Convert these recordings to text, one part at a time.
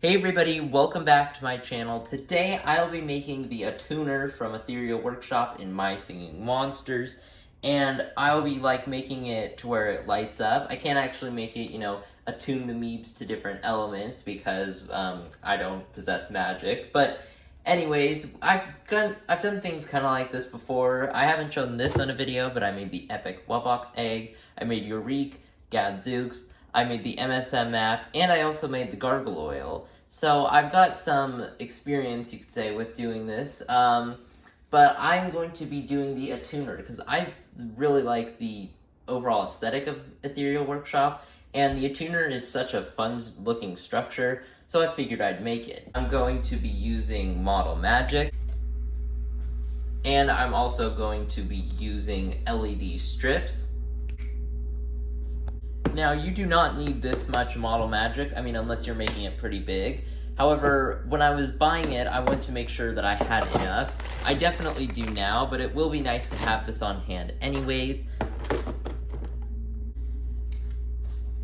Hey everybody, welcome back to my channel. Today I'll be making the Attuner from Ethereal Workshop in My Singing Monsters, and I'll be making it to where it lights up. I can't actually make it, attune the Meebs to different elements because I don't possess magic. But anyways, I've done things kind of like this before. I haven't shown this on a video, but I made the Epic Wubbox Egg, I made Eurik, Gadzooks, I made the MSM map, and I also made the Gargoyle. So I've got some experience, you could say, with doing this, but I'm going to be doing the Attuner because I really like the overall aesthetic of Ethereal Workshop, and the Attuner is such a fun-looking structure, so I figured I'd make it. I'm going to be using Model Magic, and I'm also going to be using LED strips. Now, you do not need this much Model Magic, unless you're making it pretty big. However, when I was buying it, I wanted to make sure that I had enough. I definitely do now, but it will be nice to have this on hand anyways.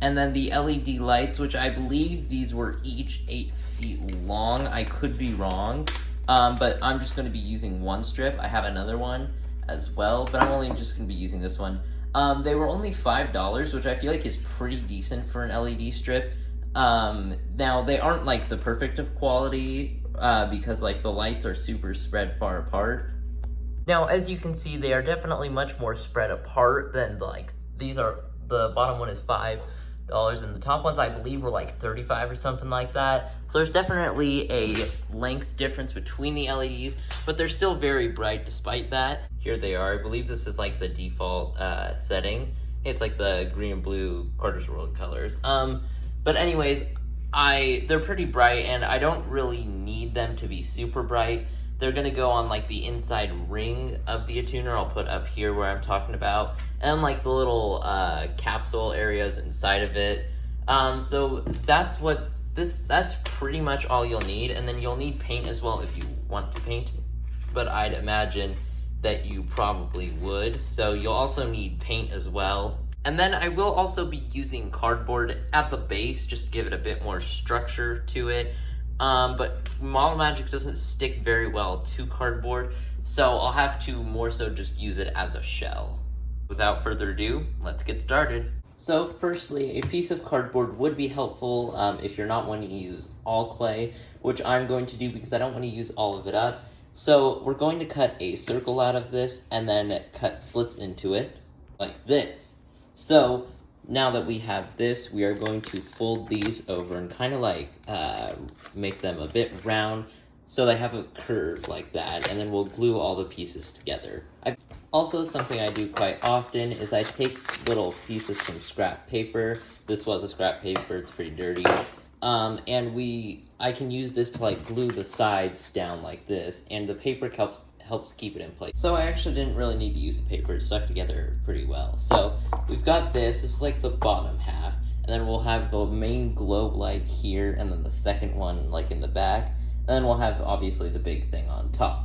And then the LED lights, which I believe these were each 8 feet long. I could be wrong, but I'm just going to be using one strip. I have another one as well, but I'm only just going to be using this one. They were only $5, which I feel like is pretty decent for an LED strip. Now, they aren't the perfect of quality because the lights are super spread far apart. Now, as you can see, they are definitely much more spread apart than these are. The bottom one is $5 and the top ones I believe were $35 or something like that. So there's definitely a length difference between the LEDs, but they're still very bright despite that. Here they are. I believe this is the default setting. It's the green and blue Quarters World colors. But anyways, they're pretty bright, and I don't really need them to be super bright. They're gonna go on the inside ring of the Attuner. I'll put up here where I'm talking about, and the little capsule areas inside of it. So that's pretty much all you'll need, and then you'll need paint as well if you want to paint. But I'd imagine that you probably would. So you'll also need paint as well. And then I will also be using cardboard at the base just to give it a bit more structure to it. But Model Magic doesn't stick very well to cardboard, so I'll have to more so just use it as a shell. Without further ado, let's get started. So firstly, a piece of cardboard would be helpful if you're not wanting to use all clay, which I'm going to do because I don't want to use all of it up. So we're going to cut a circle out of this and then cut slits into it like this. So now that we have this, we are going to fold these over and kind of make them a bit round so they have a curve like that, and then we'll glue all the pieces together. Also, something I do quite often is I take little pieces from scrap paper. This was a scrap paper, it's pretty dirty. And I can use this to glue the sides down like this, and the paper helps keep it in place. So I actually didn't really need to use the paper, it stuck together pretty well. So we've got this is the bottom half, and then we'll have the main globe light here, and then the second one in the back, and then we'll have obviously the big thing on top.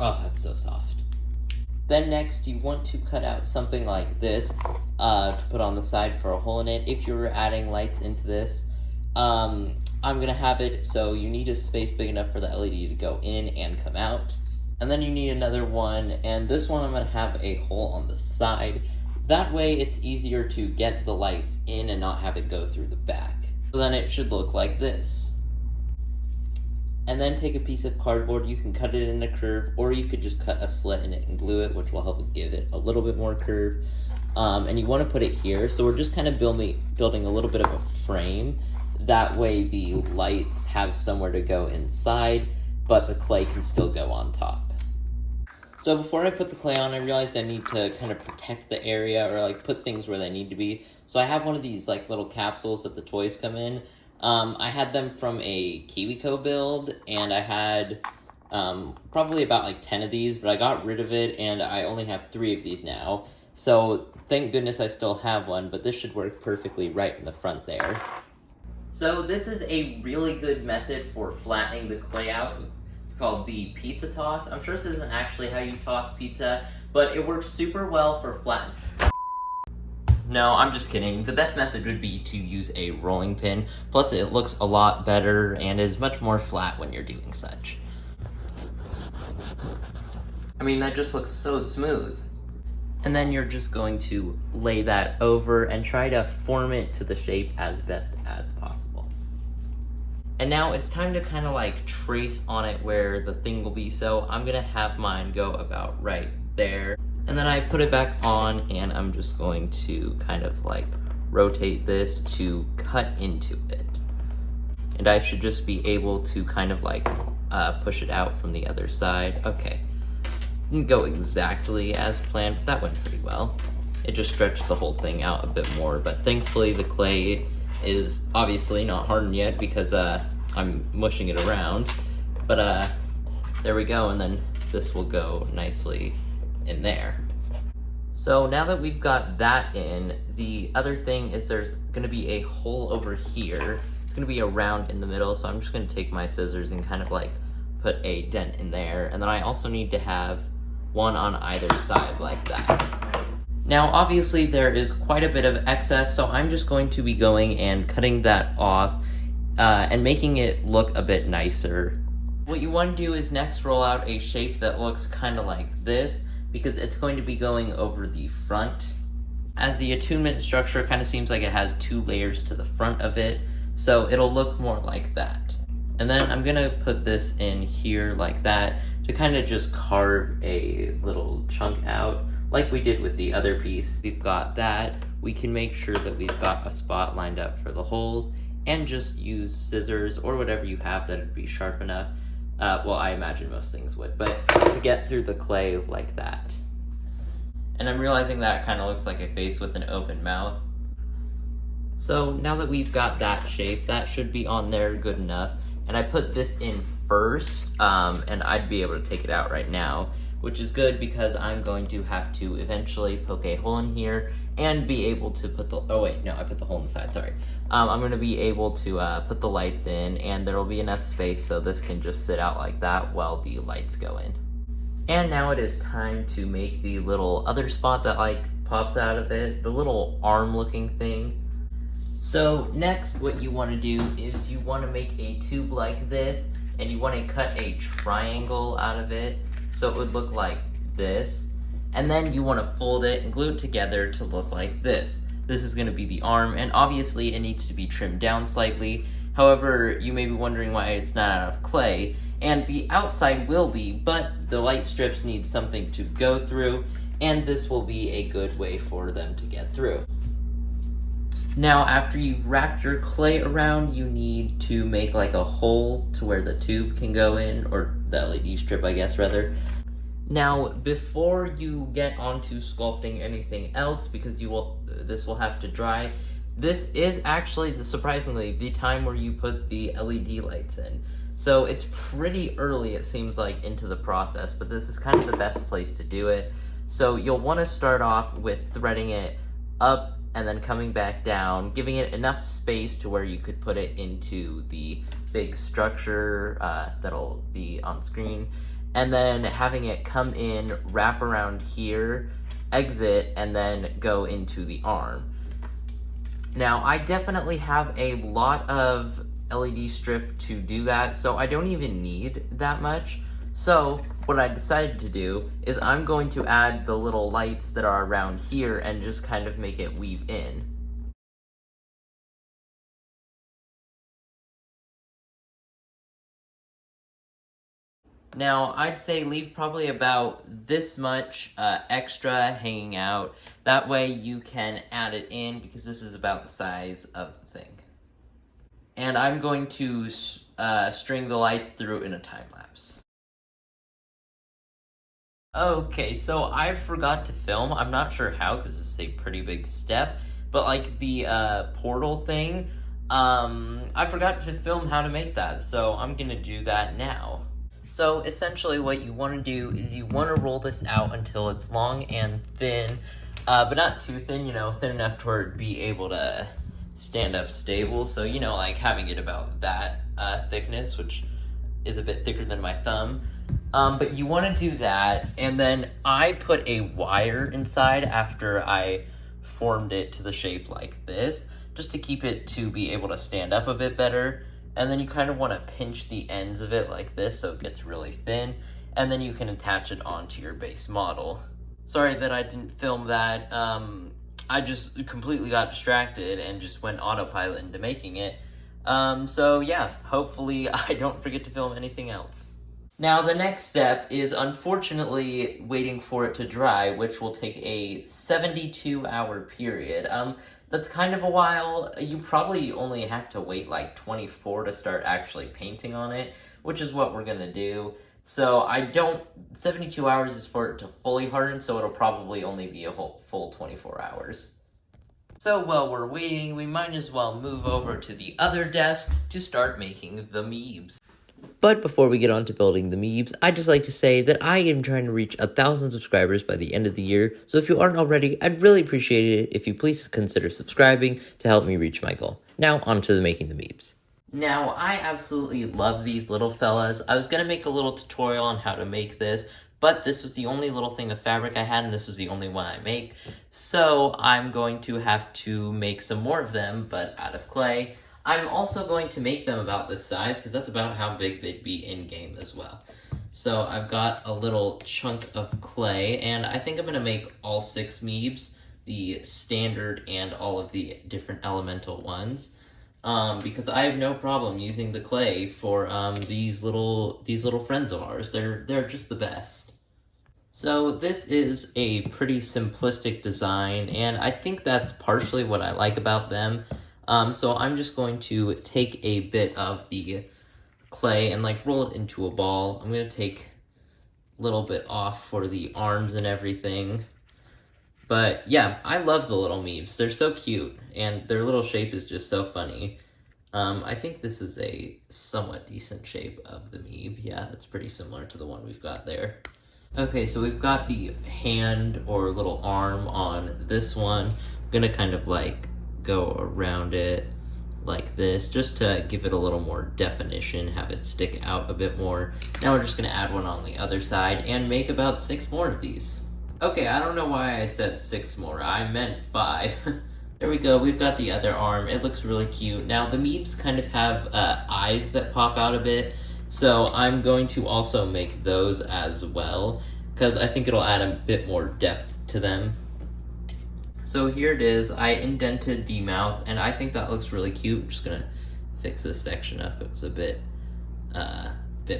Oh, that's so soft. Then next, you want to cut out something like this to put on the side for a hole in it. If you're adding lights into this, I'm going to have it so you need a space big enough for the LED to go in and come out. And then you need another one, and this one I'm going to have a hole on the side. That way it's easier to get the lights in and not have it go through the back. So then it should look like this. And then take a piece of cardboard, you can cut it in a curve, or you could just cut a slit in it and glue it, which will help give it a little bit more curve. And you want to put it here, so we're just kind of building a little bit of a frame. That way the lights have somewhere to go inside, but the clay can still go on top. So before I put the clay on, I realized I need to kind of protect the area, or put things where they need to be. So I have one of these little capsules that the toys come in. I had them from a KiwiCo build, and I had probably about 10 of these, but I got rid of it, and I only have 3 of these now. So thank goodness I still have one, but this should work perfectly right in the front there. So this is a really good method for flattening the clay out. It's called the pizza toss. I'm sure this isn't actually how you toss pizza, but it works super well for flat. No, I'm just kidding. The best method would be to use a rolling pin. Plus, it looks a lot better and is much more flat when you're doing such. I mean, that just looks so smooth. And then you're just going to lay that over and try to form it to the shape as best as possible. And now it's time to kind of like trace on it where the thing will be. So I'm gonna have mine go about right there. And then I put it back on and I'm just going to kind of like rotate this to cut into it. And I should just be able to kind of like push it out from the other side. Okay, didn't go exactly as planned, but that went pretty well. It just stretched the whole thing out a bit more, but thankfully the clay is obviously not hardened yet because I'm mushing it around. But there we go, and then this will go nicely in there. So now that we've got that in, the other thing is there's gonna be a hole over here. It's gonna be a round in the middle, so I'm just gonna take my scissors and kind of like put a dent in there. And then I also need to have one on either side like that. Now obviously there is quite a bit of excess, so I'm just going to be going and cutting that off and making it look a bit nicer. What you want to do is next roll out a shape that looks kind of like this, because it's going to be going over the front. As the attunement structure kind of seems like it has 2 layers to the front of it, so it'll look more like that. And then I'm gonna put this in here like that to kind of just carve a little chunk out like we did with the other piece. We've got that. We can make sure that we've got a spot lined up for the holes and just use scissors or whatever you have that would be sharp enough. Well, I imagine most things would, but to get through the clay like that. And I'm realizing that kind of looks like a face with an open mouth. So now that we've got that shape, that should be on there good enough. And I put this in first, and I'd be able to take it out right now, which is good because I'm going to have to eventually poke a hole in here and be able to put the, oh wait, no, I put the hole in the side, sorry. I'm gonna be able to put the lights in, and there will be enough space so this can just sit out like that while the lights go in. And now it is time to make the little other spot that like pops out of it, the little arm looking thing. So next what you wanna do is you wanna make a tube like this, and you wanna cut a triangle out of it so it would look like this. And then you want to fold it and glue it together to look like this. This is going to be the arm, and obviously it needs to be trimmed down slightly. However, you may be wondering why it's not out of clay, and the outside will be, but the light strips need something to go through, and this will be a good way for them to get through. Now, after you've wrapped your clay around, you need to make like a hole to where the tube can go in, or the LED strip, I guess, rather. Now, before you get onto sculpting anything else, because this will have to dry, this is actually, surprisingly, the time where you put the LED lights in. So it's pretty early, it seems like, into the process, but this is kind of the best place to do it. So you'll want to start off with threading it up and then coming back down, giving it enough space to where you could put it into the big structure that'll be on screen. And then having it come in, wrap around here, exit, and then go into the arm. Now, I definitely have a lot of LED strip to do that, so I don't even need that much. So, what I decided to do is I'm going to add the little lights that are around here and just kind of make it weave in. Now, I'd say leave probably about this much extra hanging out. That way you can add it in, because this is about the size of the thing. And I'm going to string the lights through in a time lapse. Okay, so I forgot to film. I'm not sure how, because this is a pretty big step. But like the portal thing, I forgot to film how to make that. So I'm gonna do that now. So essentially what you want to do is you want to roll this out until it's long and thin, but not too thin, thin enough to where it'd be able to stand up stable. So, like having it about that thickness, which is a bit thicker than my thumb. But you want to do that, and then I put a wire inside after I formed it to the shape like this, just to keep it to be able to stand up a bit better. And then you kind of want to pinch the ends of it like this so it gets really thin, and then you can attach it onto your base model. Sorry that I didn't film that. I just completely got distracted and just went autopilot into making it. So yeah, hopefully I don't forget to film anything else. Now the next step is unfortunately waiting for it to dry, which will take a 72-hour period. That's kind of a while. You probably only have to wait like 24 to start actually painting on it, which is what we're gonna do. So 72 hours is for it to fully harden, so it'll probably only be a full 24 hours. So while we're waiting, we might as well move over to the other desk to start making the Meebs. But before we get on to building the Meebs, I'd just like to say that I am trying to reach 1,000 subscribers by the end of the year, so if you aren't already, I'd really appreciate it if you please consider subscribing to help me reach my goal. Now, on to making the Meebs. Now, I absolutely love these little fellas. I was going to make a little tutorial on how to make this, but this was the only little thing of fabric I had, and this was the only one I make. So I'm going to have to make some more of them, but out of clay. I'm also going to make them about this size, because that's about how big they'd be in-game as well. So I've got a little chunk of clay, and I think I'm going to make all 6 Meebs, the standard and all of the different elemental ones. Because I have no problem using the clay for these little friends of ours. They're just the best. So this is a pretty simplistic design, and I think that's partially what I like about them. So I'm just going to take a bit of the clay and like roll it into a ball. I'm going to take a little bit off for the arms and everything. But yeah, I love the little Meebs. They're so cute, and their little shape is just so funny. I think this is a somewhat decent shape of the Meeb. Yeah, it's pretty similar to the one we've got there. Okay, so we've got the hand or little arm on this one. I'm gonna kind of like go around it like this, just to give it a little more definition, have it stick out a bit more. Now we're just gonna add one on the other side and make about 6 more of these. Okay, I don't know why I said 6 more. I meant 5. There we go. We've got the other arm. It looks really cute. Now, the Meebs kind of have eyes that pop out a bit, so I'm going to also make those as well, because I think it'll add a bit more depth to them. So here it is. I indented the mouth, and I think that looks really cute. I'm just going to fix this section up. It was a bit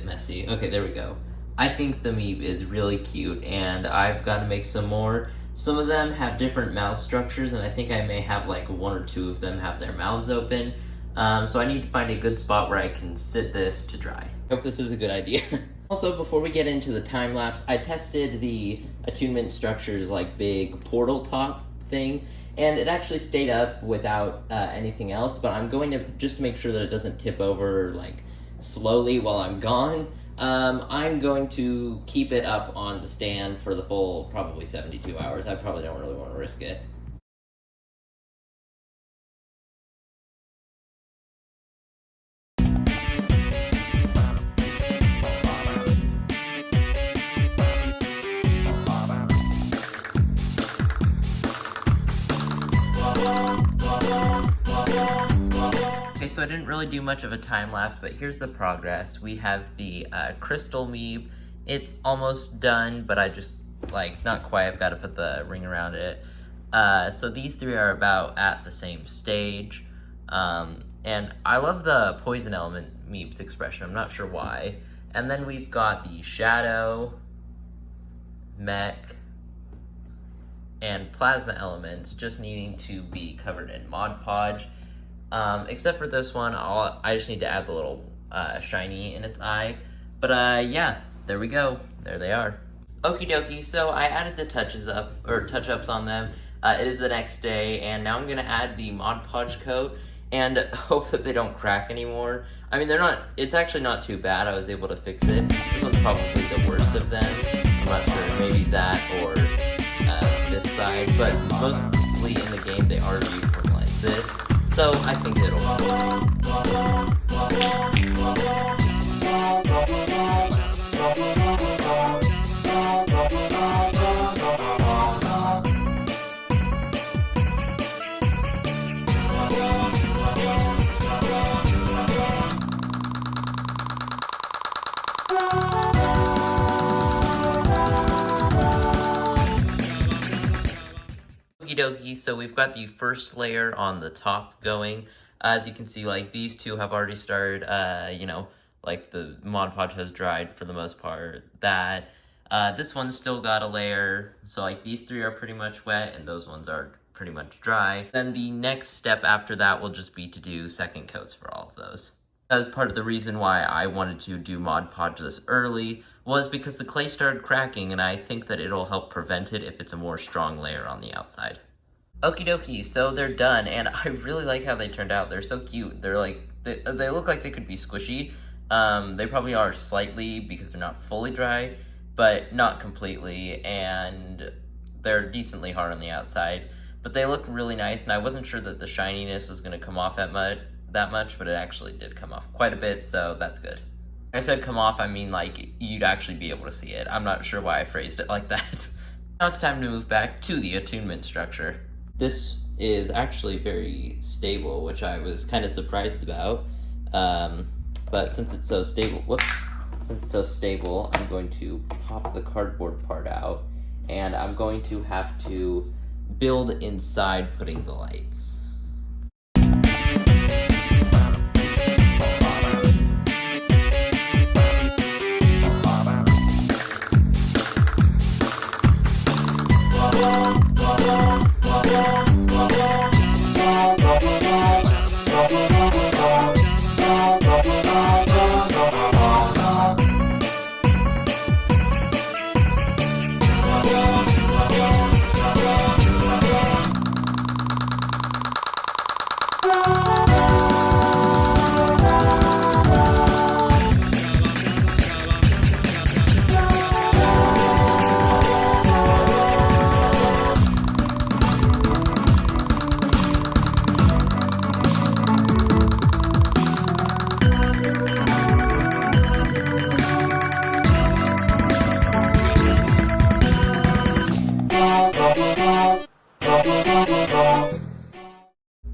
messy. Okay, there we go. I think the Meeb is really cute, and I've got to make some more. Some of them have different mouth structures, and I think I may have like 1 or 2 of them have their mouths open. So I need to find a good spot where I can sit this to dry. Hope this is a good idea. Also, before we get into the time lapse, I tested the Attunement Stucture's like big portal top thing, and it actually stayed up without anything else, but I'm going to, just to make sure that it doesn't tip over like slowly while I'm gone, I'm going to keep it up on the stand for the full probably 72 hours. I probably don't really want to risk it. Okay, so I didn't really do much of a time lapse, but here's the progress. We have the crystal Meeb. It's almost done, but I just, like, not quite. I've got to put the ring around it. So these 3 are about at the same stage. And I love the poison element Meeps expression. I'm not sure why. And then we've got the shadow, mech, and plasma elements just needing to be covered in Mod Podge. Except for this one, I just need to add the little shiny in its eye. But yeah, there we go. There they are. Okie dokie, so I added the touch-ups on them. It is the next day, and now I'm gonna add the Mod Podge coat and hope that they don't crack anymore. I mean, it's actually not too bad. I was able to fix it. This one's probably the worst of them. I'm not sure, maybe that or this side, but mostly in the game they are viewed from like this. So I think it'll work. dokie, so we've got the first layer on the top going. As you can see, like, these two have already started, you know, like, the Mod Podge has dried for the most part. This one's still got a layer, so, like, these three are pretty much wet, and those ones are pretty much dry. Then the next step after that will just be to do second coats for all of those. As part of the reason why I wanted to do Mod Podge this early was because the clay started cracking, and I think that it'll help prevent it if it's a more strong layer on the outside. Okie dokie, so they're done, and I really like how they turned out. They're so cute. They're like, they look like they could be squishy. They probably are slightly because they're not fully dry, but not completely, and they're decently hard on the outside. But they look really nice, and I wasn't sure that the shininess was going to come off that much, but it actually did come off quite a bit, so that's good. When I said come off, I mean like you'd actually be able to see it. I'm not sure why I phrased it like that. Now it's time to move back to the attunement structure. This is actually very stable, which I was kind of surprised about. But since it's so stable, I'm going to pop the cardboard part out, and I'm going to have to build inside putting the lights.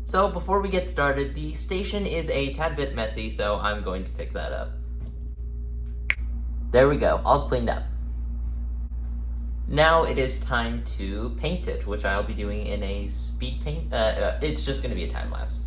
So before we get started, the station is a tad bit messy, so I'm going to pick that up. There we go, all cleaned up. Now it is time to paint it, which I'll be doing in a speed paint. It's just going to be a time lapse.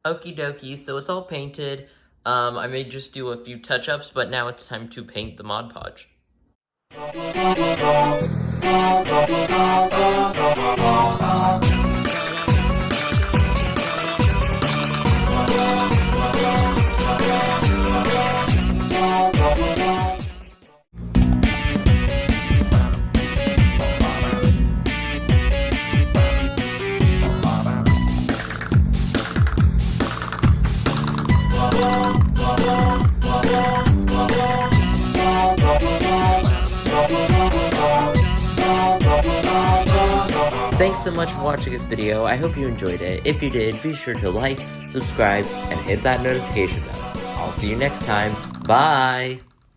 Okie dokie, so it's all painted. I may just do a few touch-ups, but now it's time to paint the Mod Podge. Thanks so much for watching this video. I hope you enjoyed it. If you did, be sure to like, subscribe, and hit that notification bell. I'll see you next time. Bye!